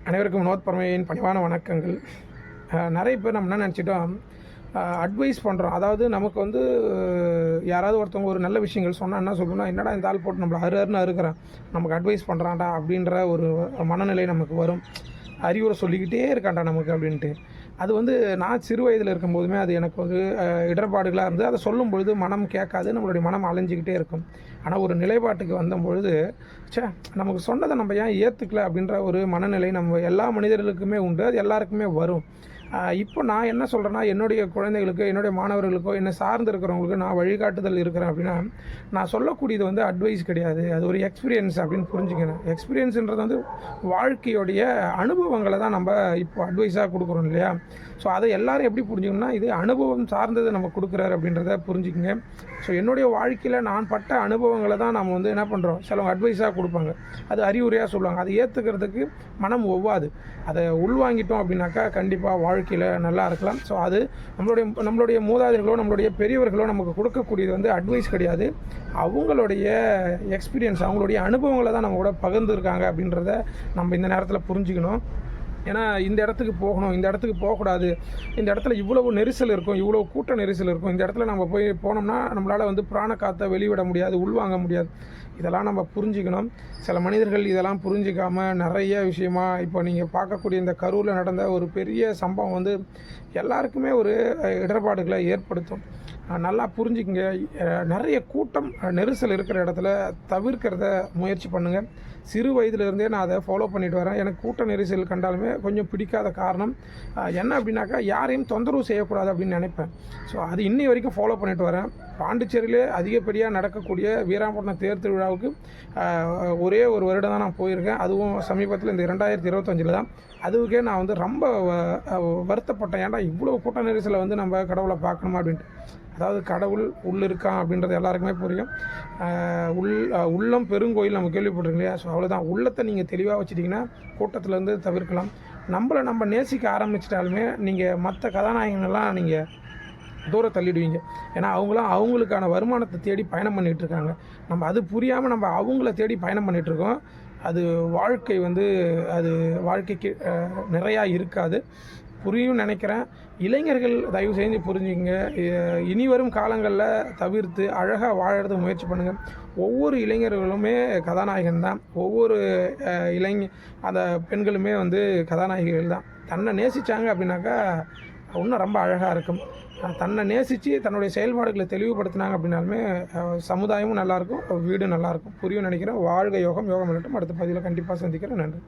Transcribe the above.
அனைவருக்கும் வினோத் பரமையின் பணிவான வணக்கங்கள். நிறைய பேர் நம்ம என்ன நினச்சிட்டோம், அட்வைஸ் பண்ணுறோம். அதாவது நமக்கு வந்து யாராவது ஒருத்தவங்க ஒரு நல்ல விஷயங்கள் சொன்னால் என்ன சொல்லணும்னா, என்னடா இந்த ஆள் போட்டு நம்மளை அருன்னு அறுக்கிறேன், நமக்கு அட்வைஸ் பண்ணுறான்டா அப்படின்ற ஒரு மனநிலை நமக்கு வரும். அறிவுரை சொல்லிக்கிட்டே இருக்கான்டா நமக்கு அப்படின்ட்டு. அது வந்து நான் சிறு வயதில் இருக்கும்போதுமே அது எனக்கு ஒரு இடர்பாடுகளாக இருந்து அதை சொல்லும் பொழுது மனம் கேட்காது, நம்மளுடைய மனம் அலைஞ்சிக்கிட்டே இருக்கும். ஆனால் ஒரு நிலைப்பாட்டுக்கு வந்தபொழுது, ச்சே நமக்கு சொன்னதை நம்ம ஏன் ஏற்றுக்கல அப்படின்ற ஒரு மனநிலை நம்ம எல்லா மனிதர்களுக்குமே உண்டு. அது எல்லாருக்குமே வரும். இப்போ நான் என்ன சொல்கிறேன்னா, என்னுடைய குழந்தைகளுக்கு, என்னுடைய மாணவர்களுக்கோ, என்னை சார்ந்து இருக்கிறவங்களுக்கு நான் வழிகாட்டுதல் இருக்கிறேன் அப்படின்னா, நான் சொல்லக்கூடியது வந்து அட்வைஸ் கிடையாது, அது ஒரு எக்ஸ்பீரியன்ஸ் அப்படின்னு புரிஞ்சுக்கணும். எக்ஸ்பீரியன்ஸுன்றது வந்து வாழ்க்கையோடைய அனுபவங்களை தான் நம்ம இப்போ அட்வைஸாக கொடுக்குறோம் இல்லையா? ஸோ அதை எல்லோரும் எப்படி புரிஞ்சுக்கணும்னா, இது அனுபவம் சார்ந்தது நம்ம கொடுக்குறாரு அப்படின்றத புரிஞ்சுக்கங்க. ஸோ என்னுடைய வாழ்க்கையில் நான் பட்ட அனுபவங்களை தான் நம்ம வந்து என்ன பண்ணுறோம், சிலவங்க அட்வைஸாக கொடுப்பாங்க, அது அறிவுரையாக சொல்லுவாங்க. அதை ஏற்றுக்கிறதுக்கு மனம் ஒவ்வாது. அதை உள்வாங்கிட்டோம் அப்படின்னாக்கா கண்டிப்பாக வாழ்க்கையில் நல்லா இருக்கலாம். ஸோ அது நம்மளுடைய மூதாதையர்களோ நம்மளுடைய பெரியவர்களோ நமக்கு கொடுக்கக்கூடியது வந்து அட்வைஸ் கிடையாது, அவங்களுடைய எக்ஸ்பீரியன்ஸ், அவங்களுடைய அனுபவங்களை தான் நம்ம கூட பகிர்ந்துருக்காங்க அப்படின்றத நம்ம இந்த நேரத்தில் புரிஞ்சுக்கணும். ஏன்னா இந்த இடத்துக்கு போகணும், இந்த இடத்துக்கு போகக்கூடாது, இந்த இடத்துல இவ்வளவு நெரிசல் இருக்கும், இவ்வளோ கூட்ட நெரிசல் இருக்கும், இந்த இடத்துல நம்ம போனோம்னா நம்மளால் வந்து பிராண காற்றை வெளிவிட முடியாது, உள்வாங்க முடியாது. இதெல்லாம் நம்ம புரிஞ்சுக்கணும். சில மனிதர்கள் இதெல்லாம் புரிஞ்சிக்காமல் நிறைய விஷயமா இப்போ நீங்கள் பார்க்கக்கூடிய இந்த கரூரில் நடந்த ஒரு பெரிய சம்பவம் வந்து எல்லாருக்குமே ஒரு இடர்பாடுகளை ஏற்படுத்தும். நல்லா புரிஞ்சுக்கங்க. நிறைய கூட்டம் நெரிசல் இருக்கிற இடத்துல தவிர்க்கிறத முயற்சி பண்ணுங்கள். சிறு வயதிலிருந்தே நான் அதை ஃபாலோ பண்ணிட்டு வரேன். எனக்கு கூட்ட நெரிசல் கண்டாலுமே கொஞ்சம் பிடிக்காத காரணம் என்ன அப்படின்னாக்கா, யாரையும் தொந்தரவு செய்யக்கூடாது அப்படின்னு நினைப்பேன். ஸோ அது இன்னி வரைக்கும் ஃபாலோ பண்ணிட்டு வரேன். பாண்டிச்சேரியிலே அதிகப்படியாக நடக்கக்கூடிய வீராம்பட்டினம் தேர் திருவிழாவுக்கு ஒரே ஒரு வருடம் தான் நான் போயிருக்கேன். அதுவும் சமீபத்தில் இந்த 2025 தான். அதுவுக்கே நான் வந்து ரொம்ப வருத்தப்பட்டேன். ஏன்டா இவ்வளோ கூட்ட நெரிசலை வந்து நம்ம கடவுளை பார்க்கணுமா அப்படின்ட்டு. அதாவது கடவுள் இருக்கான் அப்படின்றது எல்லாருக்குமே புரியும். உள்ளம் பெருங்கோயில் நம்ம கேள்விப்பட்டிருக்கோம் இல்லையா? ஸோ அவ்வளோதான். உள்ளத்தை நீங்கள் தெளிவாக வச்சுட்டிங்கன்னா கூட்டத்திலேருந்து தவிர்க்கலாம். நம்ம நேசிக்க ஆரம்பிச்சிட்டாலுமே நீங்கள் மற்ற கதாநாயகங்கள்லாம் நீங்கள் தூர தள்ளிடுவீங்க. ஏன்னா அவங்களாம் அவங்களுக்கான வருமானத்தை தேடி பயணம் பண்ணிகிட்ருக்காங்க. நம்ம அது புரியாமல் நம்ம அவங்கள தேடி பயணம் பண்ணிகிட்ருக்கோம். அது வாழ்க்கை வந்து அது வாழ்க்கைக்கு நிறையா இருக்காது. புரியும் நினைக்கிறேன். இளைஞர்கள் தயவு செஞ்சு புரிஞ்சுங்க. இனி வரும் காலங்களில் தவிர்த்து அழகாக வாழறது முயற்சி பண்ணுங்கள். ஒவ்வொரு இளைஞர்களுமே கதாநாயகன் தான். ஒவ்வொரு அந்த பெண்களுமே வந்து கதாநாயகிகள் தான். தன்னை நேசித்தாங்க அப்படின்னாக்கா இன்னும் ரொம்ப அழகாக இருக்கும். தன்னை நேசித்து தன்னுடைய செயல்பாடுகளை தெளிவுபடுத்தினாங்க அப்படின்னாலுமே சமுதாயமும் நல்லாயிருக்கும், வீடும் நல்லாயிருக்கும். புரியும் நினைக்கிறேன். வாழ்க யோகம், யோகம் இல்லட்டும். அடுத்த பதிவில் கண்டிப்பாக சந்திக்கிறேன். நன்றி.